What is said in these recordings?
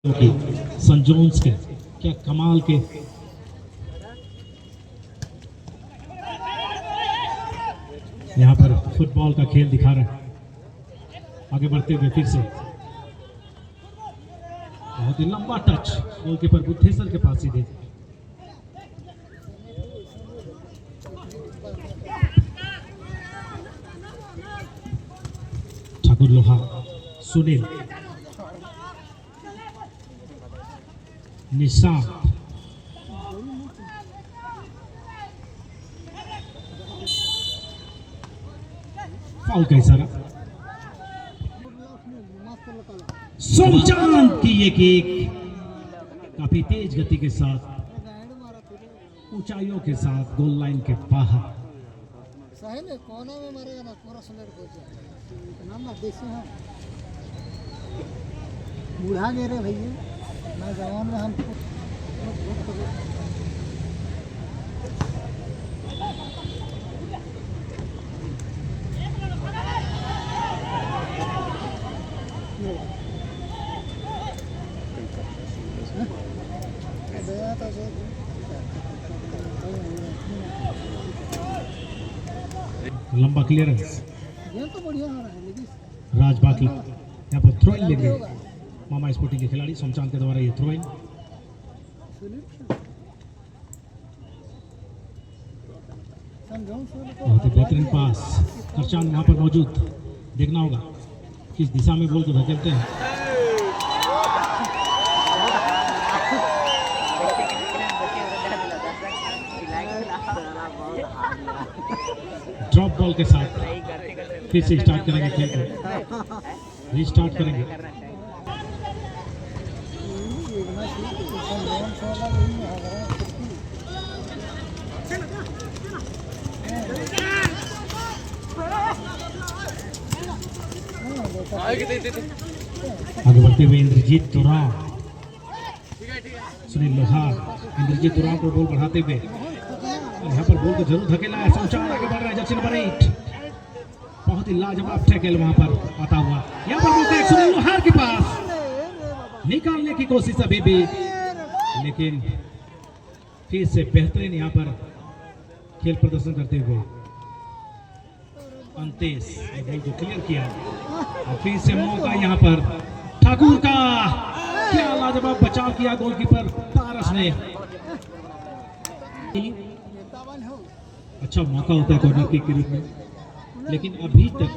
की संजोन्स के क्या कमाल के यहाँ पर फुटबॉल का खेल दिखा रहे हैं। आगे बढ़ते हुए फिर से बहुत ही लंबा टच गोलकीपर बुद्धेश्वर के पास सीधे ठाकुर लोहा सुनील निशांत फाउल का इशारा सोमचांद की ये किक काफी तेज गति के साथ ऊंचाइयों के साथ गोल लाइन के बाहर सही में कोने में मारेगा ना पूरा स्लेट हो जाएगा इतना ना देसी है बूढ़ा गिरे भैया ना जवान में हम लंबा क्लियरेंस ये तो बढ़िया हो रहा है लेकिन राज बाकी यहाँ पर थ्रो इन लेंगे मामा स्पोर्टिंग के खिलाड़ी सोमचांद के द्वारा ये थ्रो इन बहुत ही बेहतरीन पास करचान यहाँ पर मौजूद देखना होगा किस दिशा में बॉल को धकेलते हैं। ड्रॉप बॉल के साथ फिर से स्टार्ट करेंगे खेल को रीस्टार्ट करेंगे। आगे बढ़ते हुए इंद्रजीत तुराव सुनील लोहार इंद्रजीत तुराव को बॉल बढ़ाते हुए यहाँ पर बॉल को जरूर धकेला है। सोमचांद आगे बढ़ रहा है जर्सी नंबर 8 बहुत ही लाजवाब टैकल वहां पर आता हुआ यहाँ पर बॉल का सुनील लोहार के पास निकालने की कोशिश अभी भी लेकिन फिर से बेहतरीन यहाँ पर खेल प्रदर्शन करते हुए अंतेश बॉल को क्लियर किया और फिर से मौका यहाँ पर ठाकुर का क्या लाजवाब बचाव किया गोलकीपर पारस ने। अच्छा मौका होता है कॉर्नर किक के रूप में लेकिन अभी तक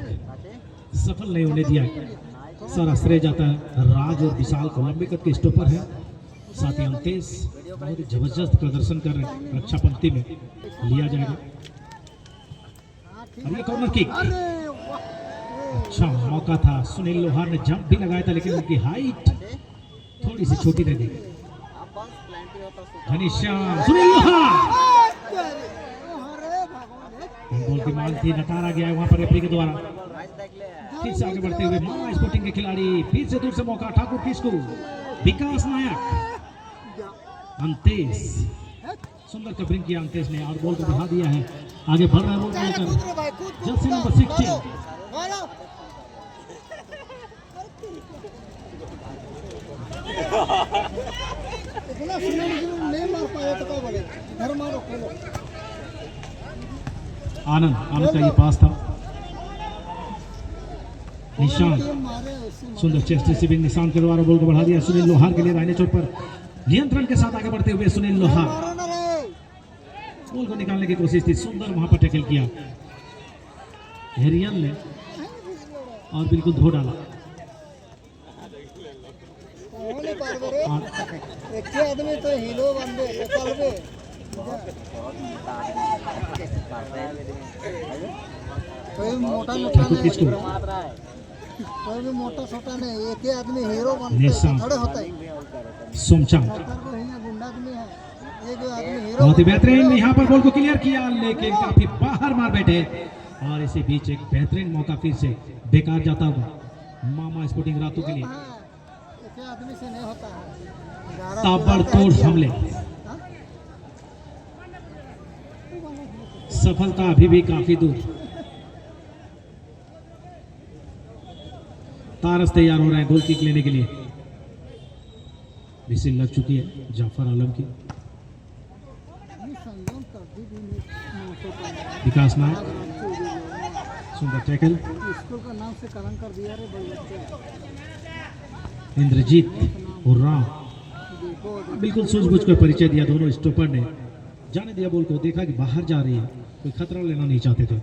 सफल नहीं होने दिया। सारा श्रेय जाता है राज और विशाल को लंबे कद के स्टॉपर है साथ ही अंतेश बहुत ही जबरदस्त प्रदर्शन कर रहे हैं रक्षा पंक्ति में लिया जाएगा और ये कॉर्नर किक अच्छा मौका था। सुनील लोहार ने जंप भी लगाया था लेकिन उनकी हाइट थोड़ी सी छोटी रह गई। घनश्याम सुनील लोहार बॉल की मांग थी नकारा गया वहां पर रेफरी के द्वारा। फिर से आगे बढ़ते हुए मामा स्पोर्टिंग के खिलाड़ी फिर से दूर से मौका ठाकुर किसको विकास नायक अंतेश सुंदर कवरिंग किया अंतेश ने और बॉल को बढ़ा दिया है आगे बढ़ रहा है बॉल लेकर जर्सी नंबर 16 आनंद का ये पास था। निशांत सुंदर चेस्ट रिसीविंग निशांत के द्वारा बॉल को बढ़ा दिया सुनील लोहार के लिए दाहिने चोट पर नियंत्रण के साथ आगे बढ़ते हुए सुनील लोहार बॉल को निकालने की कोशिश थी सुंदर वहां पर टैकल किया हेरियन ने और बिल्कुल धो डाला। आदमी तो हीरो बंदे कोई मोटा मोटा छोटा नहीं एक ही आदमी हीरो बनते थोड़े होता है। सोमचांद बहुत ही बेहतरीन यहाँ पर बॉल को क्लियर किया लेकिन काफी बाहर मार बैठे और इसी बीच एक बेहतरीन मौका फिर से बेकार जाता हुआ मामा स्पोर्टिंग रातों के लिए ताबड़तोड़ हमले सफलता अभी भी काफी दूर। तारस तैयार हो रहा है गोल किक लेने के लिए। विसिल लग चुकी है जाफर आलम की। ये संगम कर दी भी नहीं, 905 विकास नायक सुंदर टैकल। स्कूल का नाम से कलंक कर दिया रे भाई बच्चे। इंद्रजीत और राम देखो बिल्कुल सूझबूझ कर परिचय दिया दोनों स्टॉपर ने। जाने दिया बॉल को, देखा कि बाहर जा रही है, कोई खतरा लेना नहीं चाहते थे।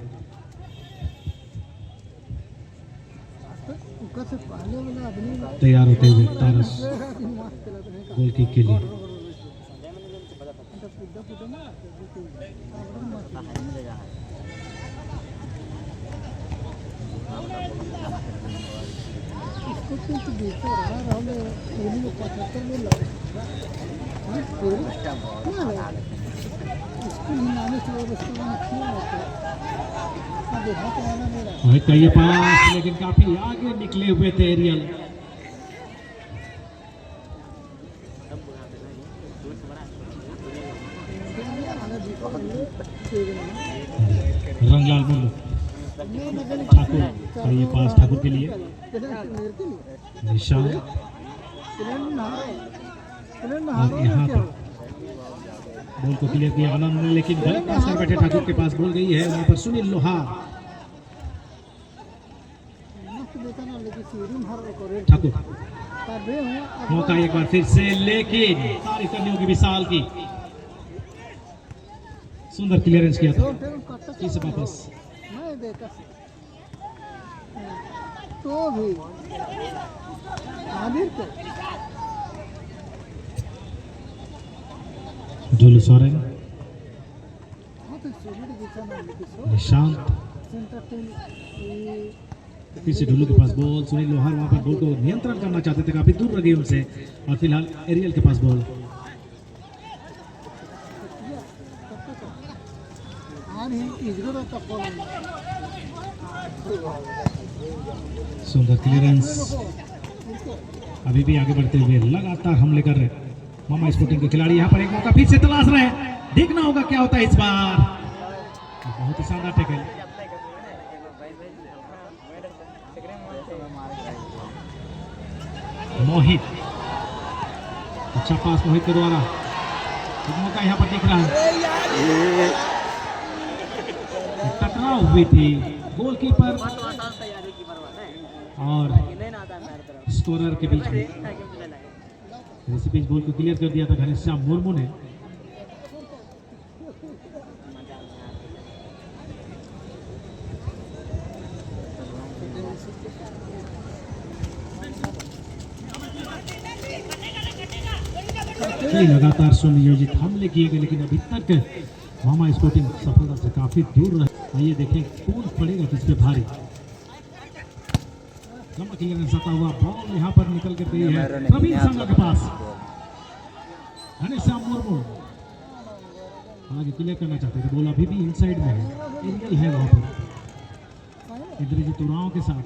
ऊपर से पहले वाला आदमी तैयार होते हुए तारस मस्त चलत है गोल किक के लिए। इसको तो देखो रहा राहुल ट्रेनिंग में 75 में लगा। हां फिर इसको नामे से और इसको मैंने किया होता देखा तो वाला मेरा और कई पास, लेकिन काफी आगे निकले हुए थे एरियल। रंगलाल मुर्मू ठाकुर का ये पास ठाकुर के लिए। निशान और यहाँ पर बॉल को क्लियर किया आनंद ने, लेकिन गलत पास कर बैठे ठाकुर के पास बॉल गई है। वहां पर सुनील लोहार ठाकुर मौका एक बार फिर से, लेकिन तारीफ करने होगी विशाल की। सुंदर क्लियरेंस किया था, फिर से वापस नहीं देखा तो भी आमिर को जुलू सोरेन हाँ तो सोलर दिखा ना निशांत सेंटर टीम फिर से ढुल्लू के पास बॉल। सुनील लोहार वहां पर बॉल को नियंत्रण करना चाहते थे, काफी दूर लगी उनसे। और फिलहाल एरियल के पास बॉल। सुंदर क्लियरेंस, अभी भी आगे बढ़ते हुए लगातार हमले कर रहे मामा स्पोर्टिंग के खिलाड़ी। यहाँ पर एक मौका फिर से तलाश रहे हैं, देखना होगा क्या होता है इस बार। बहुत ही शानदार टैकल। मोहित, अच्छा पास मोहित के द्वारा, एक मौका यहाँ पर दिख रहा है। टकराव हुई थी गोलकीपर और स्कोरर के बीच में। इसी बीच बॉल को क्लियर कर दिया था घनश्याम मुर्मू ने। लगातार सुनियोजित हमले किए गए, लेकिन अभी तक मामा स्पोर्टिंग सफलता से काफी दूर रहे। आइए देखें कौन पड़ेगा किस पे भारी। लंबा क्लियरेंस आता हुआ बॉल यहाँ पर निकल के गई है प्रवीण संघा के पास। घनश्याम मुर्मू हालांकि क्लियर करना चाहते थे, बॉल अभी भी इनसाइड में है, एरियल है वहां पर इंद्रजीत उरांव के साथ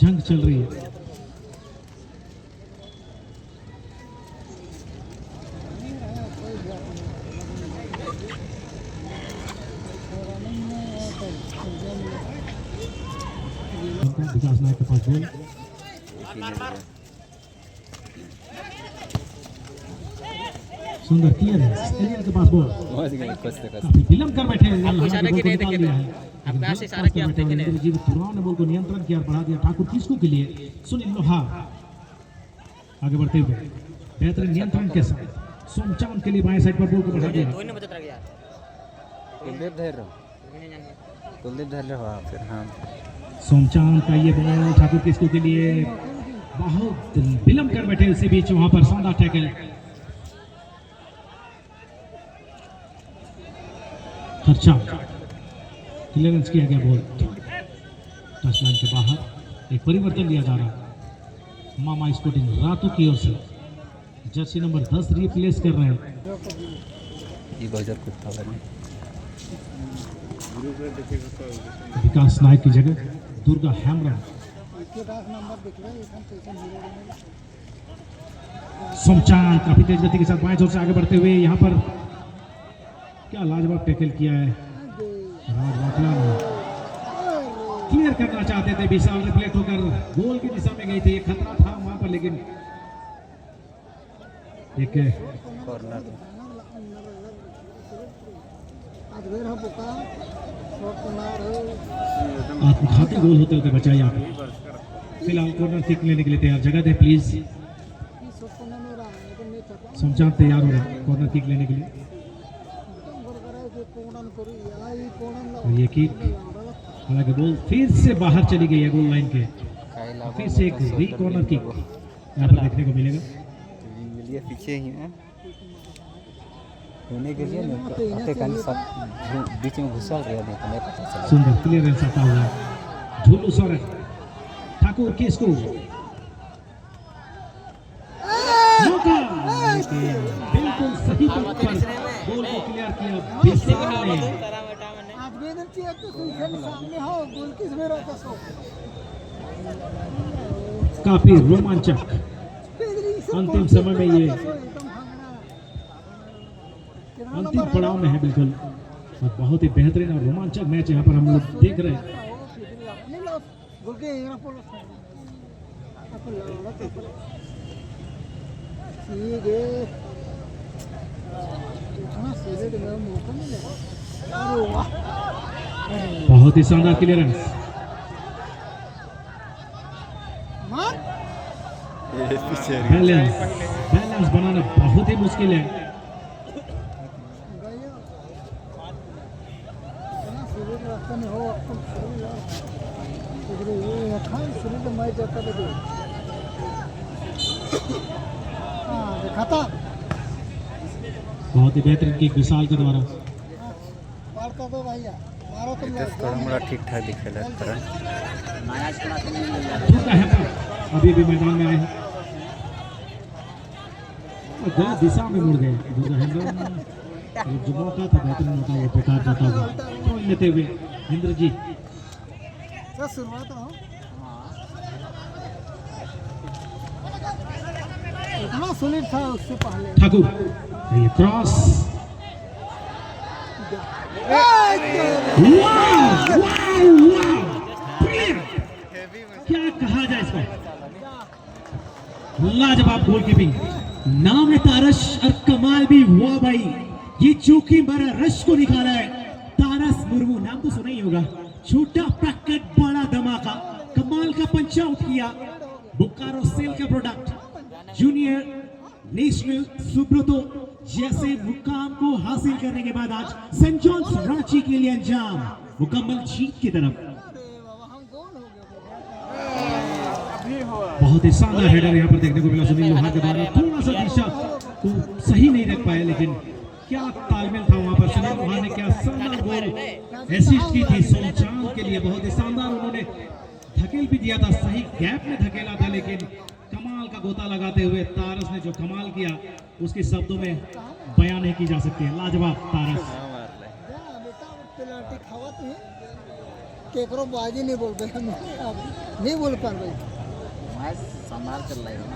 जंग चल रही है। विकास नायक के पास बॉल, सुंदर क्लियरेंस, एरियल के पास बॉल। काफी विलंब कर बैठे हैं, इशारा के नहीं देखे आपका ऐसे इशारा किया आप देखे नहीं। इंद्रजीत उरांव ने बॉल को नियंत्रण किया और बढ़ा दिया ठाकुर किसको के लिए। सुनील लोहार आगे बढ़ते हुए बेहतरीन नियंत्रण के साथ सोमचांद के लिए बाएं साइड पर बॉल को बढ़ा दिया। सोमचांद का ये बॉल ठाकुर किसको के लिए, बहुत विलंब कर बैठे इसी बीच वहां पर शानदार टैकल। खर्चा क्लियरेंस किया गया, बॉल टच लाइन के बाहर। एक परिवर्तन लिया जा रहा है मामा स्पोर्टिंग रातों की ओर से, जर्सी नंबर 10 रिप्लेस कर रहे हैं। विकास नायक की जगह दुर्गा हेमब्रम। सोमचांद काफी तेज गति के साथ बाएं ओर से आगे बढ़ते हुए यहाँ पर क्या लाजवाब टैकल किया है। राज वाकला क्लियर करना चाहते थे, विशाल रिफ्लेक्ट होकर गोल की दिशा में गई थी, खतरा था वहां पर। पर, लेकिन एक कॉर्नर आज वेर हो बुका शॉट मार हो आत्मघाती गोल होते होते बचा यहाँ पे। फिलहाल कॉर्नर किक लेने के लिए तैयार, जगह दे प्लीज। की शॉट को ना मेरा लेकिन नहीं था शमशान तैयार हो रहे हैं कॉर्नर किक लेने के लिए। एकदम गोल करे कि कोणन करी आई कोणन और ये किक, हालांकि बॉल फिर से बाहर चली गई है गोल लाइन के। काइला फिर से एक री कॉर्नर किक यहाँ पर देखने को मिलेगा। मिलिए पीछे ही है होने के लिए नहीं आते कान सब बीच में घुसल रहे नहीं तो नहीं पता चला। सुंदर क्लियरेंस आता हुआ झूलू सोरेन ठाकुर की इसको मौका, लेकिन बिल्कुल सही वक्त पर गोल को क्लियर किया विशाल ने। आज वेदन चाहिए तो सुन सामने हो गोल किस में रहता सो काफी रोमांचक अंतिम समय में ये अंतिम पड़ाव में है बिल्कुल, और बहुत ही बेहतरीन और रोमांचक मैच यहाँ पर हम लोग देख रहे हैं। गोल के यहाँ पर ठीक है इतना सीधे में मौका मिलेगा। अरे वाह बहुत ही शानदार क्लियरेंस। मार बैलेंस बनाना बहुत ही मुश्किल है। गया इतना सीधे रास्ते में हो आपको इधर ये खान सीधे मैं जाता देखो हाँ देखा था बहुत ही बेहतरीन किक विशाल के द्वारा। मारता दो भैया मारो तुम तो थोड़ा मोड़ा ठीक ठाक दिखेला करण झूठा है पर अभी भी मैदान में आए हैं और गलत दिशा में मुड़ गए। दूसरा हैंडल जो मौका था बेहतरीन मौका वो बेकार जाता हुआ थ्रो लेते हुए इंद्रजीत। सर शुरुआत हो इतना सुलिट था उससे पहले ठाकुर, ये क्रॉस, क्या कहा जाए इसको, लाजवाब गोलकीपिंग। नाम है तारस और कमाल भी हुआ भाई। ये चौकी मारा रश को निकाला है तारस मुर्मू, नाम तो सुना ही होगा। छोटा पैकेट बड़ा धमाका, कमाल का पंच आउट किया। बोकारो सेल का प्रोडक्ट जूनियर नेशनल सुब्रतो जैसे मुकाम को हासिल करने के बाद आज सेंट जॉन्स रांची के लिए अंजाम मुकम्मल जीत की तरफ। अरे बाबा हम गोल हो गया बहुत ही शानदार हेडर यहाँ पर देखने को मिला सुनील लोहार के द्वारा। थोड़ा सा दिशा को सही नहीं रख पाया, लेकिन क्या तालमेल था वहां पर। सुनील लोहार ने क्या शानदार गोल असिस्ट की थी सोमचांद के लिए। बहुत ही शानदार उन्होंने धकेल भी दिया था, सही गैप में धकेला था, लेकिन कमाल का गोता लगाते हुए तारस ने जो कमाल किया उसके शब्दों में बयान नहीं की जा सकती है। लाजवाब तारस। जा बेटा पेनाल्टी खावा तू केकरो बाजी नहीं बोल पे नहीं बोल पा भाई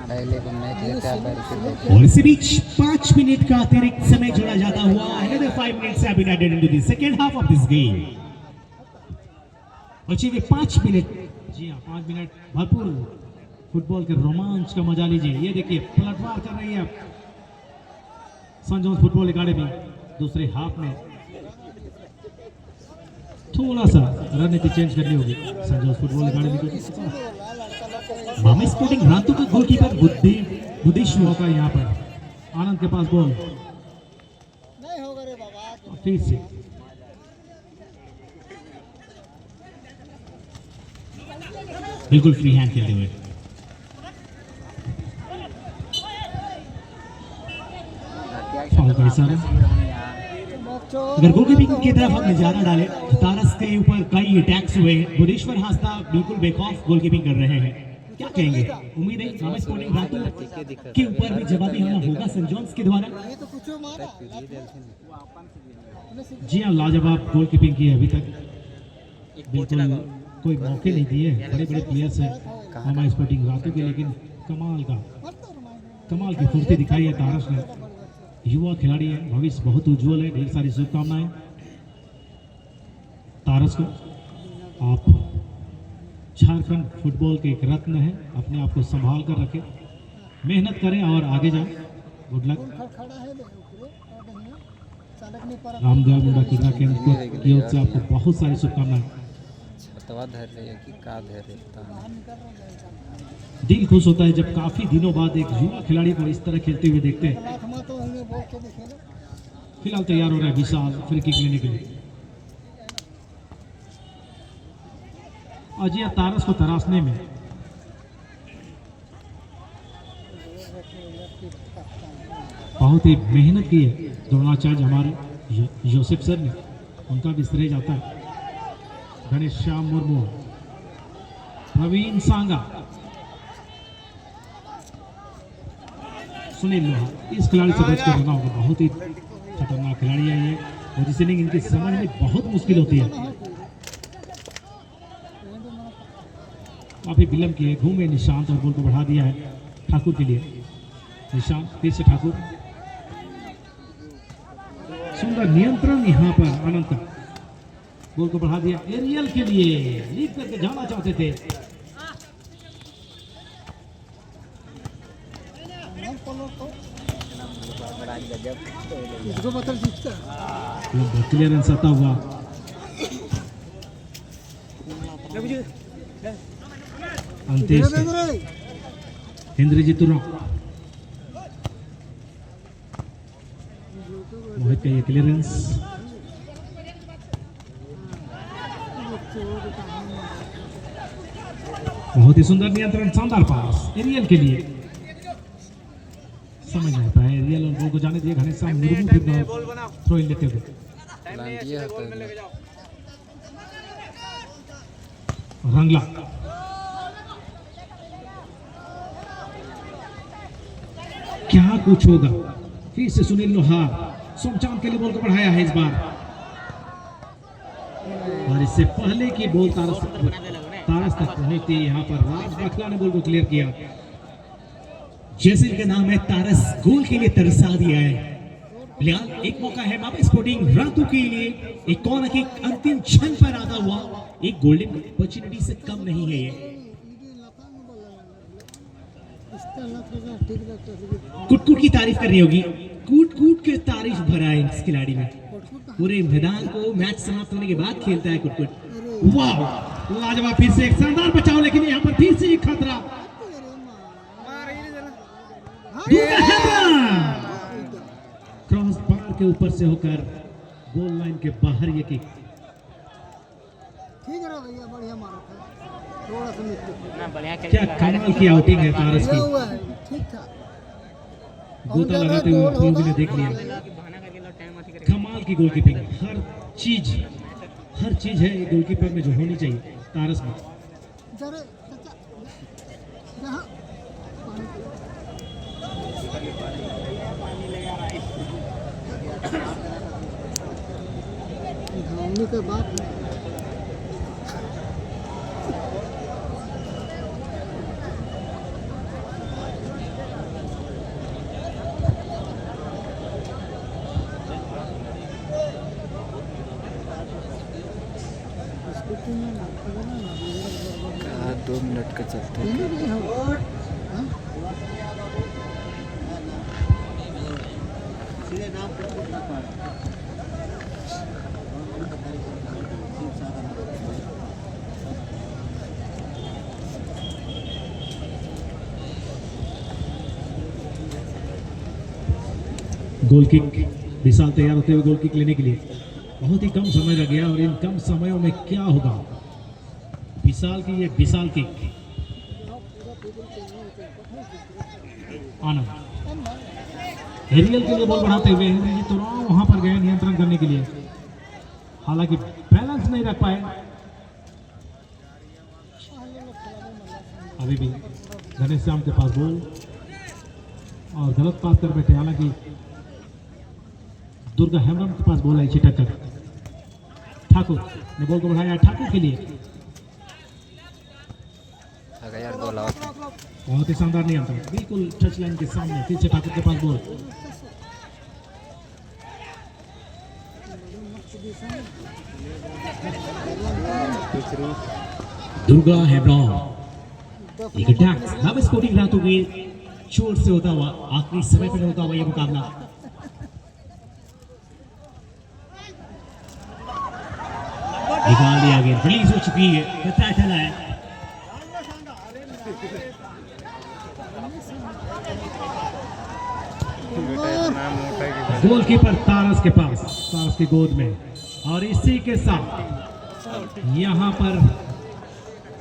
पहले को मैच लेता है और इसी बीच 5 मिनट का अतिरिक्त समय जोड़ा जाता हुआ। Another 5 minutes have been added into the second half of this game। बचे हुए 5 मिनट, जी हाँ 5 मिनट भरपूर फुटबॉल के रोमांच का मजा लीजिए। ये देखिए पलटवार कर रही है सेंट जॉन्स फुटबॉल एकेडमी। दूसरे हाफ में थोड़ा सा रणनीति चेंज करनी होगी सेंट जॉन्स फुटबॉल एकेडमी को। मामी स्पोर्टिंग रातू का गोलकीपर बुद्धेश्वर का यहाँ पर आनंद के पास बॉल, नहीं होगा रे बाबा। और फिर से बिल्कुल फ्री हैंड खेलते हुए फाउल का इशारा। अगर गोलकीपिंग की तरफ हम नजारा डालें तो तारस के ऊपर कई अटैक्स हुए। बुद्धेश्वर हास्ता बिल्कुल बेखौफ गोलकीपिंग कर रहे हैं। क्या कहेंगे, उम्मीद है मामी स्पोर्टिंग रातू के ऊपर भी जवाबी हमला होगा सेंट जॉन्स के द्वारा। ये तो कुछ मारा जी हाँ, लाजवाब गोलकीपिंग की है अभी तक, बिल्कुल कोई मौके नहीं दिए। बड़े बड़े प्लेयर्स हैं हमारे स्पोर्टिंग रातों के, लेकिन कमाल की फुर्ती दिखाई है तारस ने। युवा खिलाड़ी है, भविष्य बहुत उज्जवल है। ढेर सारी शुभकामनाएं तारस को। आप झारखंड फुटबॉल के एक रत्न है, अपने आप को संभाल कर रखें, मेहनत करें और आगे जाएं। Good luck. खड़ा है बे ऊपर और नहीं चालक नहीं पर रामदेव मुंडा क्रीड़ा केंद्र की ओर से आपको बहुत सारी शुभकामनाएं। छतवा धर रही है कि का धर रही है बाहर निकल रहा है। दिल खुश होता है जब काफी दिनों बाद एक युवा खिलाड़ी को इस तरह खेलते हुए देखते हैं। लाख में तो होंगे बोल के दिखे ना। फिलहाल तैयार हो रहा है विशाल फ्री किक लेने के लिए। अजय तारस को तराशने में बहुत ही मेहनत की है द्रोणाचार्य हमारे योसेफ सर ने, उनका भी श्रेय जाता है। गणेश श्याम मुर्मू, प्रवीण सांगा, सुनील लोहा, इस खिलाड़ी से बच कर रहना होगा, बहुत ही खतरनाक खिलाड़ी है ये। पोजीशनिंग इनकी समझ में बहुत मुश्किल होती है। काफी विलंब किए, घूमे निशांत और बॉल को बढ़ा दिया है ठाकुर के लिए। निशांत फिर से ठाकुर, सुंदर नियंत्रण यहाँ पर अनंत, बॉल को बढ़ा दिया एरियल के लिए, लीड करके जाना चाहते थे। इसको पत्थर खींचता क्लियरेंस आता हुआ, अंतेश इंद्रजीत तुरा, मोहित का ये क्लियरेंस, बहुत ही सुंदर नियंत्रण, शानदार पास एरियल के लिए। समझ नहीं आता है एरियल और बॉल को जाने दिए घनश्याम मुर्मू फिर थ्रो इन लेते हुए। रंगला, क्या कुछ होगा, फिर से सुनील लोहार, सोमचांद के लिए बॉल को बढ़ाया है इस बार, और इससे पहले की बॉल तारस तक पहुंचती, यहाँ पर राज बखला ने बॉल को क्लियर किया। जैसे इनका नाम है तारस, गोल के लिए तरसा दिया है। फिलहाल एक मौका है मापा स्पोर्टिंग रातू के लिए, एक कॉर्नर किक अंतिम क्षण पर आता हुआ, एक गोल्डन अपॉर्चुनिटी से कम नहीं है ये। कुट की तारीफ करनी होगी, कूट के तारीफ भरा है इस खिलाड़ी में। पूरे मैदान को मैच समाप्त होने के बाद खेलता है कुट। वाह, लाजवाब, फिर से एक शानदार बचाव, लेकिन यहाँ पर फिर से एक खतरा। क्रॉस बार के ऊपर से होकर गोल लाइन के बाहर ये किक। ठीक है भैया, बढ़िया मारा था, थोड़ा सा मिस ना बढ़िया क्या कमाल की आउटिंग है तारस की, हुआ है, ठीक था। गोता लगाते हुए पीयूष ने देख लिया। कमाल की गोलकीपिंग, हर चीज है गोलकीपर में जो होनी चाहिए तारस में। जरा चाचा जहाँ धावनी का बात है। कहा 2 मिनट का चलता है। गोल किक, विशाल तैयार होते हुए गोल किक लेने के लिए। बहुत ही कम समय लग गया और इन कम समयों में क्या होगा। विशाल की ये विशाल किक, आनंद एरियल के लिए बॉल बढ़ाते हुए तुरंत वहां पर गए नियंत्रण करने के लिए, हालांकि बैलेंस नहीं रख पाए। अभी भी घनश्याम के पास बॉल और गलत पास कर बैठे, हालांकि दुर्गा हेमरम के पास बॉल आई छिटक कर। ठाकुर ने बॉल को बढ़ाया ठाकुर के लिए, यार गोल आउट। बहुत ही शानदार नियंत्रण, बिल्कुल टच लाइन के सामने, फिर से ठाकुर के पास बॉल। दुर्गा हेब्रॉन एक अटैक हम स्पोर्टिंग रातों की चोट से होता हुआ आखिरी समय पर होता हुआ यह मुकाबला निकाल दिया गया, रिलीज हो चुकी है, खतरा टला है। गोलकीपर तारस के पास, तारस की गोद में, और इसी के साथ यहां पर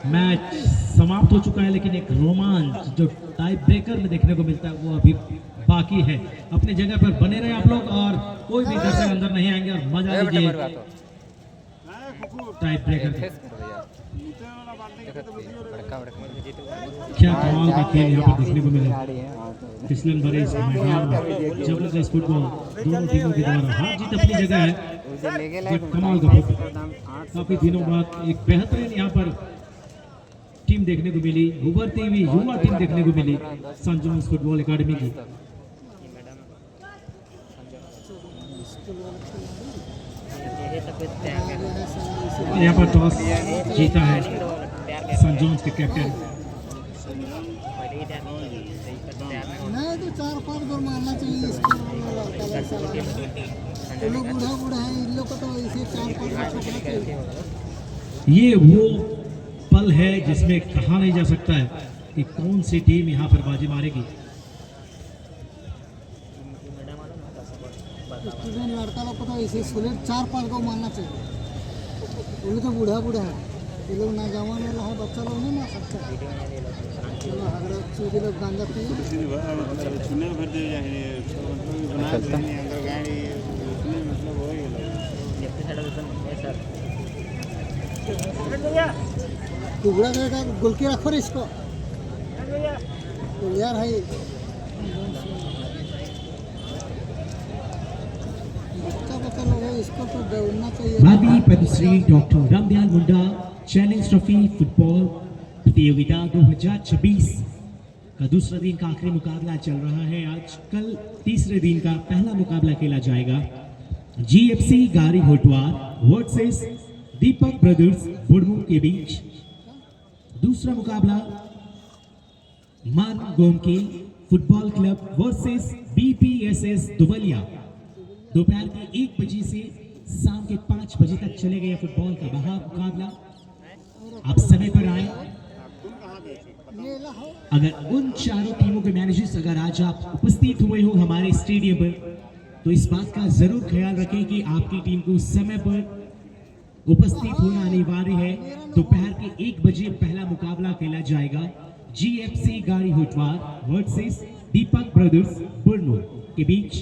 मैच समाप्त हो चुका है। लेकिन एक रोमांच जो टाई ब्रेकर में देखने को मिलता है वो अभी बाकी है। अपने जगह पर बने रहे आप लोग और कोई भी दर्शक अंदर नहीं आएंगे और मजा लीजिए टाई ब्रेकर। क्या कमाल का खेल यहाँ पर देखने को मिला। फिसलन भरे इस मैदान में जबरदस्त फुटबॉल दोनों टीमों के द्वारा। हार जीत अपनी जगह है, बट कमाल का फुटबॉल काफी दिनों बाद एक बेहतरीन यहाँ पर टीम देखने को मिली, उभरती हुई युवा टीम देखने को मिली सन जॉन्स फुटबॉल एकेडमी की। यहाँ पर टॉस जीता है सन जॉन्स के कैप्टन। नहीं तो 4-5 गोल मारना चाहिए इसको। ये लोग बूढ़ा है, इन लोग को तो इसे 4-5 गोल छोड़ना चाहिए। ये वो पल है जिसमें कहा नहीं जा सकता है कि कौन सी टीम यहाँ पर बाजी मारेगी। स्टूडेंट लड़का लोग को तो इसे 4-5 गोल मारना चाहिए। वो लोग तो बूढ़ा है, ये लोग ना जवान वाला है, बच्चा लोग नहीं मार सकता। चलो हगड़ा चूड़ी लोग गांजा पिए टुकड़ा का गोल के रखो रे इसको तो यार है। बच्चा लोग है, इसको तो दौड़ना चाहिए। माननीय Padmashri doctor Ramdayal Munda challenge trophy football प्रतियोगिता 2026 का दूसरा दिन का आखिरी मुकाबला चल रहा है। आज कल तीसरे दिन का पहला मुकाबला खेला जाएगा। जीएफसी गारी होटवार वर्सेस दीपक ब्रदर्स बुड़मू के बीच। दूसरा मुकाबला मान गोमकी फुटबॉल क्लब वर्सेस बीपीएसएस दुबलिया। दोपहर के 1 बजे से शाम के 5 बजे तक चलेगा यह फुटबॉल का बड़ा मुकाबला। आप समय पर आए। अगर उन चारों टीमों के मैनेजर्स अगर आज आप उपस्थित हुए हो हमारे स्टेडियम पर तो इस बात का जरूर ख्याल रखें कि आपकी टीम को समय पर उपस्थित होना अनिवार्य है। दोपहर के 1 बजे पहला मुकाबला खेला जाएगा। जीएफसी गारी होटवार वर्सेस दीपक ब्रदर्स बुड़मू के बीच।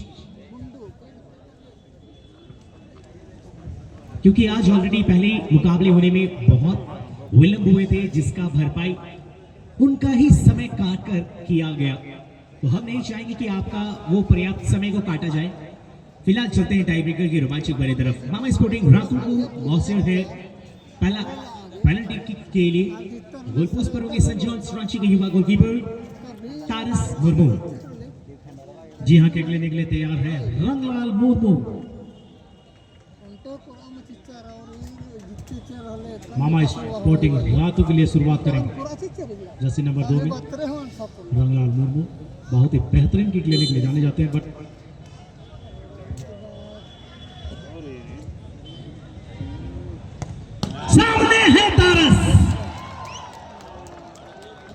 क्योंकि आज ऑलरेडी पहले मुकाबले होने में बहुत विलंब हुए थे जिसका भरपाई उनका ही समय काट कर किया गया, तो हम नहीं चाहेंगे कि आपका वो पर्याप्त समय को काटा जाए। फिलहाल चलते हैं टाई ब्रेकर की रोमांचक भरी तरफ। मामा स्पोर्टिंग रातों को मौसम है पहला पेनल्टी किक के लिए गोल पोस्ट पर होंगे सन जॉन्स रांची के युवा गोलकीपर तारस मुर्मू। जी हाँ, किक लेने के लिए तैयार है रंगलाल मुर्मू। मामा स्पोर्टिंग रातों के लिए शुरुआत करेंगे जर्सी नंबर 2 में रंगलाल मुर्मू। बहुत ही बेहतरीन किक लेने के लिए जाने जाते हैं, बट सामने है तारस।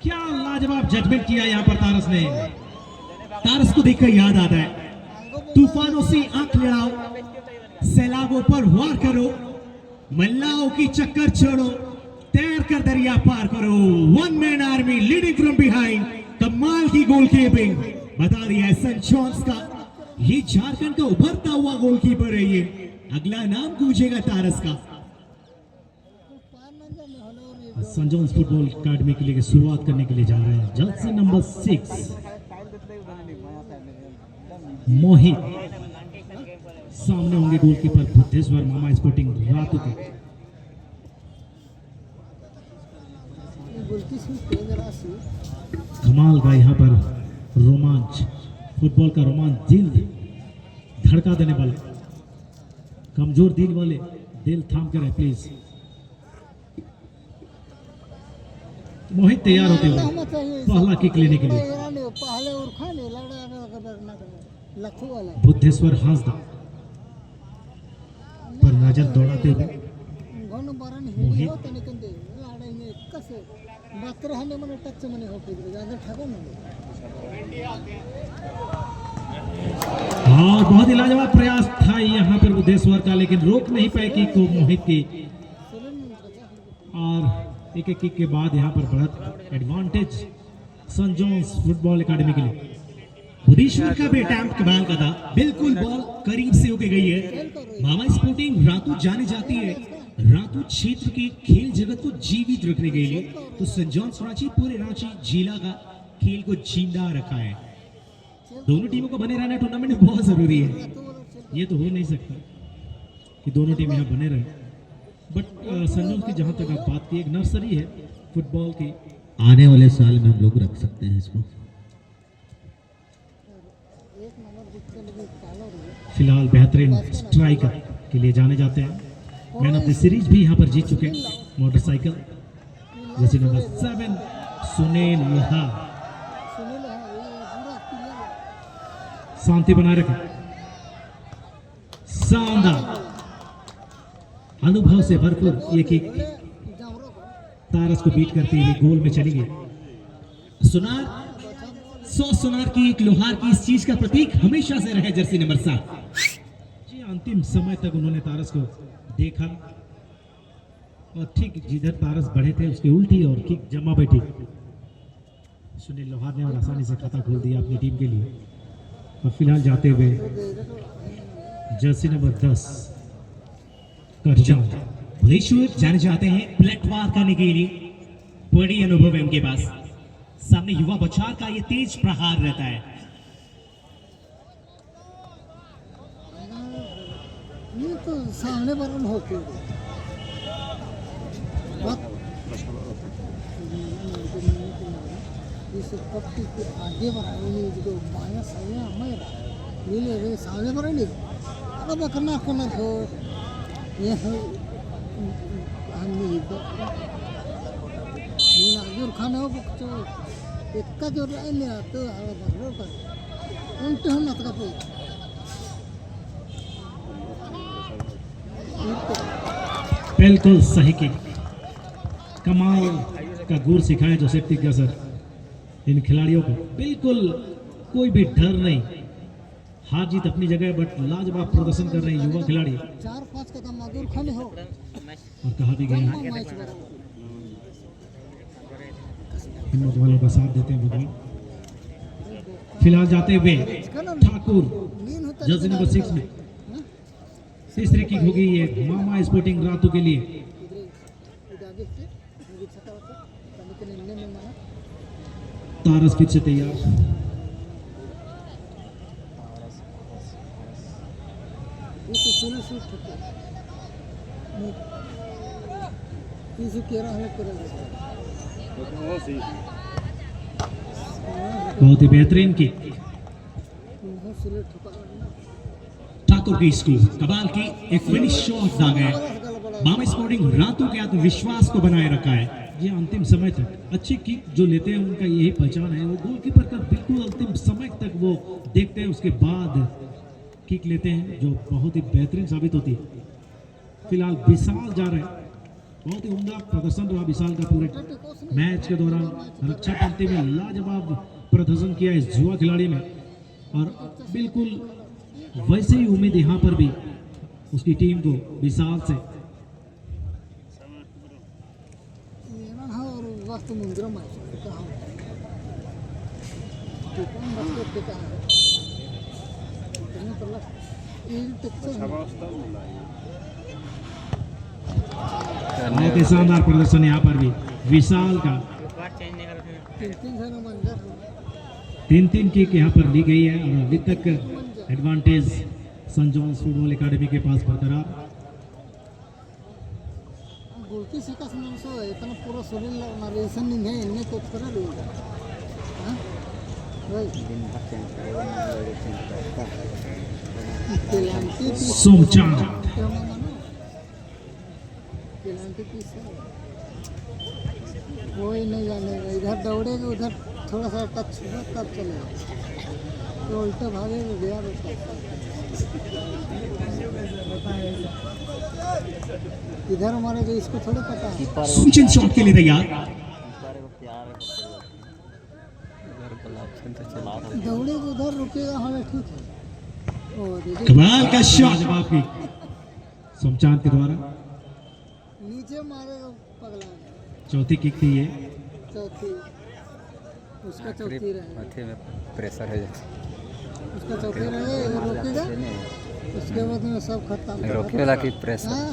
क्या लाजवाब जजमेंट किया यहाँ पर तारस ने। तारस को देखकर याद आता है तूफानों से आंख लड़ाओ, सैलाबों पर वार करो, मल्लाओं की चक्कर छोड़ो, तैर कर दरिया पार करो। 1 man army leading from behind. कमाल की गोलकीपिंग बता दिया है सन जॉन्स का। ये झारखंड का उभरता हुआ गोलकीपर है। ये अगला नाम गूंजेगा तारस का। सन जॉन्स फुटबॉल एकेडमी के लिए शुरुआत करने के लिए जा रहे हैं जर्सी नंबर 6 मोहित। सामने होंगे गोलकीपर बुद्धेश्वर मामा स्पोर्टिंग रातों के। कमाल का यहाँ पर रोमांच, फुटबॉल का रोमांच, दिल धड़का देने वाला, कमजोर दिल वाले दिल थाम कर रहे प्लीज। मोहित तैयार होते हुए होना चाहिए पहला किक लेने के लिए। पहले और खाने लखू वाला बुद्धेश्वर हांसदा पर नजर दौड़ाते हुए घन बरन मोहित। हिडियो तने कंदे लाडाने कसे मात्र हने मने टच मने होते ज्यादा ठाको नहीं और बहुत ही लाजवाब प्रयास था यहाँ पर बुद्धेश्वर का, लेकिन रोक नहीं पाए किक को मोहित की। और एक एक किक के बाद यहाँ पर बढ़त एडवांटेज सन जोन्स फुटबॉल एकेडमी के लिए। बुद्धेश्वर का भी अटैम्प्ट कमाल का था, बिल्कुल बॉल करीब से होके गई है। मामा स्पोर्टिंग रातू जानी जाती है रातू क्षेत्र के खेल जगत को जीवित रखने के लिए, तो सेंट जॉन्स रांची पूरे रांची जिला का खेल को जिंदा रखा है। दोनों टीमों को बने रहना टूर्नामेंट में बहुत जरूरी है। ये तो हो नहीं सकता कि दोनों टीम यहाँ बने रहे, बट संजोग की जहाँ तक आप बात की, एक नर्सरी है फुटबॉल की। आने वाले साल में हम लोग रख सकते हैं इसको। फिलहाल बेहतरीन स्ट्राइकर के लिए जाने जाते हैं, मैन ऑफ द सीरीज भी यहाँ पर जीत चुके हैं मोटरसाइकिल जैसे नंबर 7 सुनील लोहा। सुनील है ये पूरा क्लियर शांति बनाए रखें, शानदार अनुभव से भरपूर ये किक जावरो को तारस को बीट करते हुए गोल में चली गई। सुनार 100 सुनार की एक लोहार की इस चीज का प्रतीक हमेशा से रहे जर्सी नंबर 7। जी अंतिम समय तक उन्होंने तारस को देखा और ठीक जिधर तारस बढ़े थे उसकी उल्टी और किक जमा बैठी। सुनील लोहार ने और आसानी से खाता खोल दिया अपनी टीम के लिए। और फिलहाल जाते हुए जर्सी नंबर 10 करजान। बुद्धेश्वर जाने जाते हैं पलटवार करने के लिए, बड़ी अनुभव है उनके पास। सामने युवा बचार का ये तेज प्रहार रहता है। ये तो सामने बरन होके इस पट्टी के आगे बढ़ाने जो बाया सामने हमें ये ले सामने बढ़ाने अब करना करना हो ये हम ये आगे खाना हो बच्चों एक का जो लाइन है तो हवा भरो कर उल्टे हम ना का कोई बिल्कुल सही किक, कमाल का गुर सिखाए जोसेफ तिग्गा सर इन खिलाड़ियों को। बिल्कुल कोई भी डर नहीं, हार जीत अपनी जगह, बट लाजवाब प्रदर्शन कर रहे हैं युवा खिलाड़ी। 4-5 कदम मधुर खाने हो और कहा भी गया है मैच बराबर हिम्मत वालों का साथ देते हैं भगवान। फिलहाल जाते हुए ठाकुर नींद होता जर्सी नंबर 6 में तीसरी किक होगी ये मामा स्पोर्टिंग रातू के लिए। इधर आगे से मुझे छटा होता कभी के निर्णय में माना तारस फिर से तैयार, ये तो सुनो शूट होता किसी केरा हमें करेगा बहुत ही बेहतरीन किक। बहुत सुलेट ठोका ठाकुर की स्कूल कबाल की एक फिनिश शॉट दाग है। मामा स्पोर्टिंग रातू के आत्मविश्वास को बनाए रखा है। ये अंतिम समय तक अच्छी किक जो लेते हैं उनका यही पहचान है, वो गोलकीपर का बिल्कुल अंतिम समय तक वो देखते हैं, उसके बाद किक लेते हैं जो बहुत ही बेहतरीन साबित होती है। फिलहाल विशाल जा रहे हैं, बहुत ही उम्दा प्रदर्शन रहा विशाल का पूरे मैच के दौरान। रक्षा पंक्ति में लाजवाब प्रदर्शन किया इस युवा खिलाड़ी ने और बिल्कुल वैसे ही उम्मीद यहाँ पर भी उसकी टीम को विशाल से। मेरा हाँ और वास्तु मंदिर में कहाँ कितना मतलब कितना है इतने पर लग ये टेक्सचर बहुत ही शानदार प्रदर्शन यहाँ पर भी विशाल का। 3 जन मंदिर 3 किक यहाँ पर ली गई है और अभी तक एडवांटेज सन जॉन्स फुटबॉल एकेडमी के पास बरकरार। गोलकी से का सुन सो इतना पूरा सुनील नारेशन नहीं है इन्हें तो करा देगा हाँ भाई पेलांटी सोमचांद क्या मानो पेलांटी पीस है कोई नहीं जानेगा, इधर दौड़ेगा उधर थोड़ा सा टच हुआ तब चलेगा, तो उल्टा भागेगा गया बेटा। इधर हमारे जो इसको थोड़ा पता है। सूचन शॉट के लिए तैयार, दौड़ेगा उधर रुकेगा हमें ठीक है। और ये कमाल का शॉट जवाब की सोमचांद के द्वारा नीचे मारेगा पगला, चौथी किक थी ये। चौथी उसका चौथी रहेगा, माथे में प्रेशर है उसका चौथी रहेगा, ये रोकेगा उसके बाद में सब खत्म। रोकेला की प्रेशर हाँ,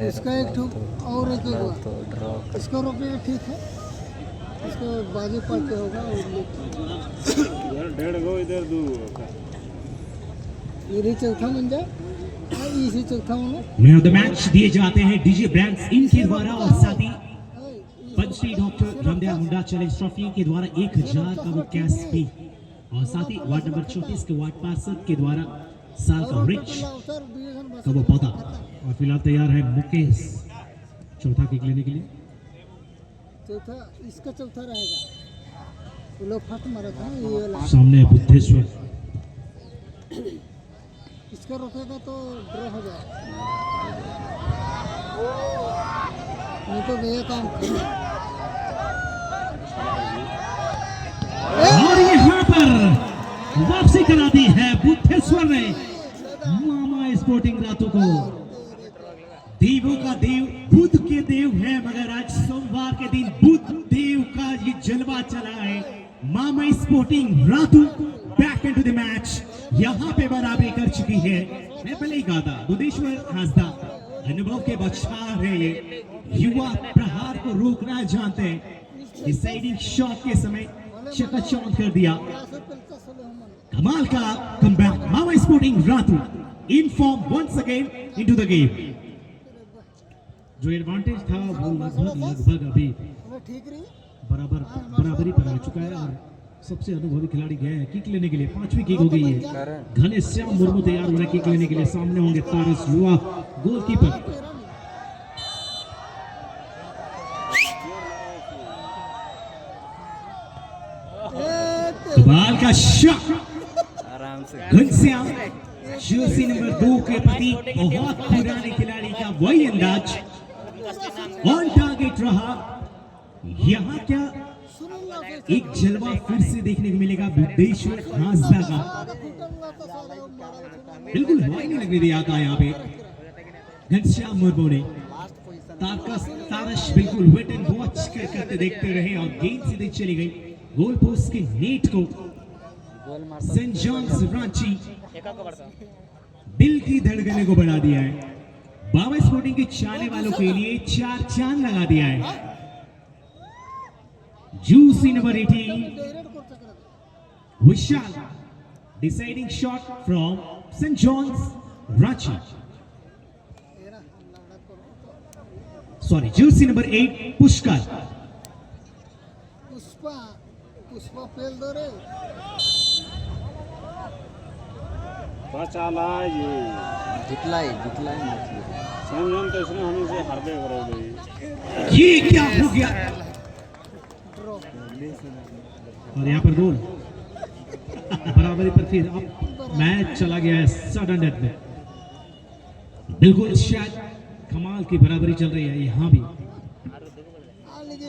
इसका एक ठुक और एक हुआ तो ड्रॉ इसको रोकेगा ठीक है, इसको बाजू पलटे होगा ये चौथा बन जाए, इसी चौथा बनो। मैन ऑफ द मैच दिए जाते हैं डीजे ब्रांड्स इनके द्वारा और साथ ही पंचश्री doctor Ramdayal Munda challenge trophy के द्वारा 1000 का वो कैश भी, और साथ ही वार्ड नंबर 34 के वार्ड पार्षद के द्वारा साल का रिच का वो पौधा। और फिलहाल तैयार है मुकेश चौथा किक लेने के लिए। चौथा इसका चौथा रहेगा, वो लोग फट मारा था ये वाला, सामने है बुद्धेश्वर, इसका रोकेगा तो ड्रॉ हो जाएगा, नहीं तो ये काम और यहाँ पर वापसी करा दी है बुद्धेश्वर ने मामा स्पोर्टिंग रातों को। देवों का देव बुध के देव है, मगर आज सोमवार के दिन बुध देव का ये जलवा चला है। मामा sporting Ratu back into the match, यहाँ पे बराबरी कर चुकी है। मैं पहले ही कहा था बुद्धेश्वर हासदा अनुभव के बौछार है, ये युवा प्रहार को रोकना जानते हैं। डिसाइडिंग शॉट के समय चकाचौंध कर दिया, कमाल का कमबैक। मामा स्पोर्टिंग रातू in form once again into the game. जो एडवांटेज था वो लगभग अभी ठीक रही, बराबरी पर आ चुका है और सबसे अनुभवी खिलाड़ी गए हैं किक लेने के लिए। पांचवी किक हो गई है, घनश्याम मुर्मू तैयार हो रहे हैं किक लेने के लिए। सामने होंगे तारस युवा गोलकीपर। कमाल का शॉट, आराम से घनश्याम जर्सी नंबर 2 के प्रतीक, बहुत पुराने खिलाड़ी का वही अंदाज, ऑन टारगेट रहा। यहाँ क्या एक जलवा फिर से देखने को मिलेगा बुद्धेश्वर हासदा का, बिल्कुल हवा ही नहीं लगने दिया था यहाँ पे घनश्याम मुर्मू ने। तारश बिल्कुल वेट एंड वॉच करते देखते रहे और गेंद सीधे चली गई गोल पोस्ट के नेट को। सेंट जॉन्स रांची दिल की धड़कने को बढ़ा दिया है। बाबा स्पोर्टिंग के चाहने वालों के लिए 4 चांद लगा दिया है। जूसी number 18 Vishal deciding shot from Saint John's Ranchi, sorry jersey number 8 Pushkar. Pushpa पेल दो रे, जितलाई ये क्या हो गया, और यहाँ पर गोल बराबरी पर फिर अब मैच चला गया है सडन डेथ में। बिल्कुल शायद कमाल की बराबरी चल रही है यहाँ भी।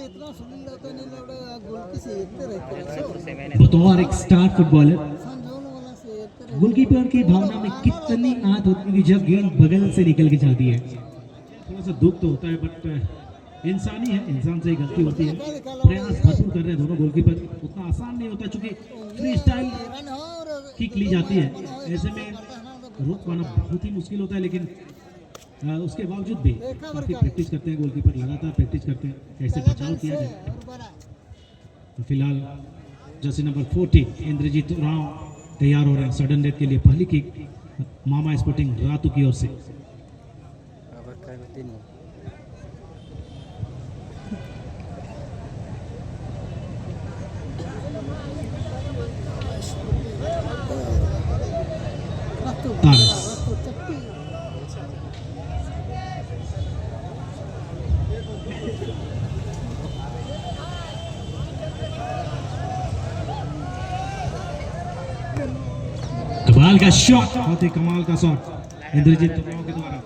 इतना सुनील तो नहीं लग रहा, गोल की से इतने रहते बतौर एक स्टार फुटबॉलर संजोन वाला से इतने गोलकीपर की भावना में कितनी आहत होती है जब गेंद बगल से निकल के जाती है। थोड़ा सा दुख तो होता है, बट इंसानी है, इंसान से ही गलती होती है। प्रयास भरपूर कर रहे हैं दोनों गोलकीपर, उतना आसान नहीं होता चूंकि फ्री स्टाइल किक ली जाती है, ऐसे में रोक पाना बहुत ही मुश्किल होता है। लेकिन उसके बावजूद भी काफी प्रैक्टिस करते हैं गोलकीपर, लगातार प्रैक्टिस करते हैं कैसे बचाव किया जाए। तो फिलहाल जर्सी नंबर 40 इंद्रजीत राव तैयार हो रहे हैं सडन डेथ के लिए। पहली किक मामा स्पोर्टिंग रातू की ओर से। तारस कमाल का शॉट, बहुत ही कमाल का शॉट इंद्रजीत तुराव के द्वारा।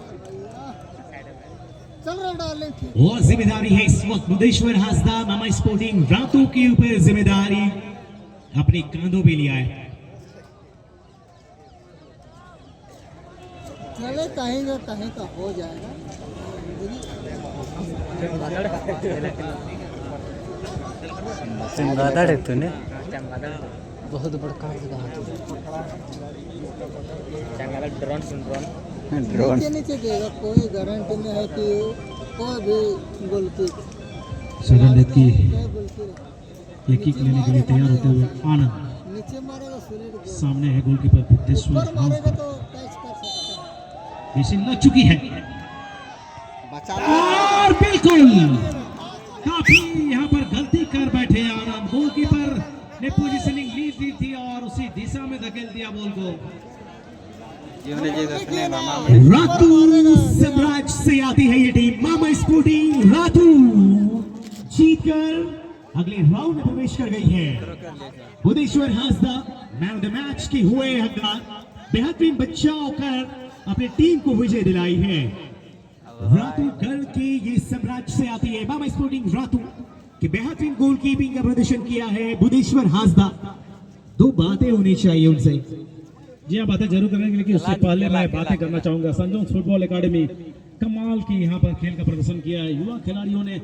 चल रहा डालें ठीक। और जिम्मेदारी है इस वक्त बुदेश्वर हासदा मामा स्पोर्टिंग रातू के ऊपर जिम्मेदारी अपने कांधों पे लिया है। चले कहीं का हो जाएगा। चमगादड़ है तूने बहुत बड़का ड्रोन नीचे देगा, कोई गारंटी नहीं है कि कोई भी गोलकीपर सगंधित की गोलकीपर एक किक लेने के लिए तैयार होते हुए आनंद, नीचे मारेगा सॉलिड, सामने है गोलकीपर बुद्धेश्वर ऊपर मारेगा हासदा। तो कैच कर सकता है। मिशन लग चुकी है और बिल्कुल काफी यहाँ पर गलती कर बैठे आनंद। गोलकीपर ने पोजीशनिंग ली थी और उसी दिशा में धकेल दिया बॉल को। रातू साम्राज्य से आती है ये टीम मामा स्पोर्टिंग रातू जीतकर अगले राउंड में प्रवेश कर गई है। Budeshwar Hasda man of the match के हुए हकदार, बेहतरीन बचाव कर अपनी टीम को विजय दिलाई है। रातू गढ़ के ये साम्राज्य से आती है मामा स्पोर्टिंग रातू कि बेहतरीन गोलकीपिंग का प्रदर्शन किया है बुदेश्वर हासदा। दो बातें होनी चाहिए उनसे। जी हाँ, बातें जरूर करेंगे, लेकिन उससे पहले मैं बातें करना चाहूंगा संजोन्स फुटबॉल एकेडमी कमाल की यहाँ पर खेल का प्रदर्शन किया है। युवा खिलाड़ियों ने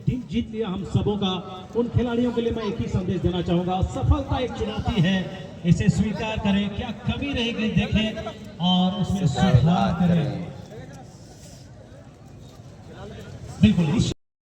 दिल जीत लिया हम सबों का। उन खिलाड़ियों के लिए मैं एक ही संदेश देना चाहूंगा, सफलता एक चुनौती है, इसे स्वीकार करें, क्या कमी रह गई देखें और उसमें सुधार करें। बिल्कुल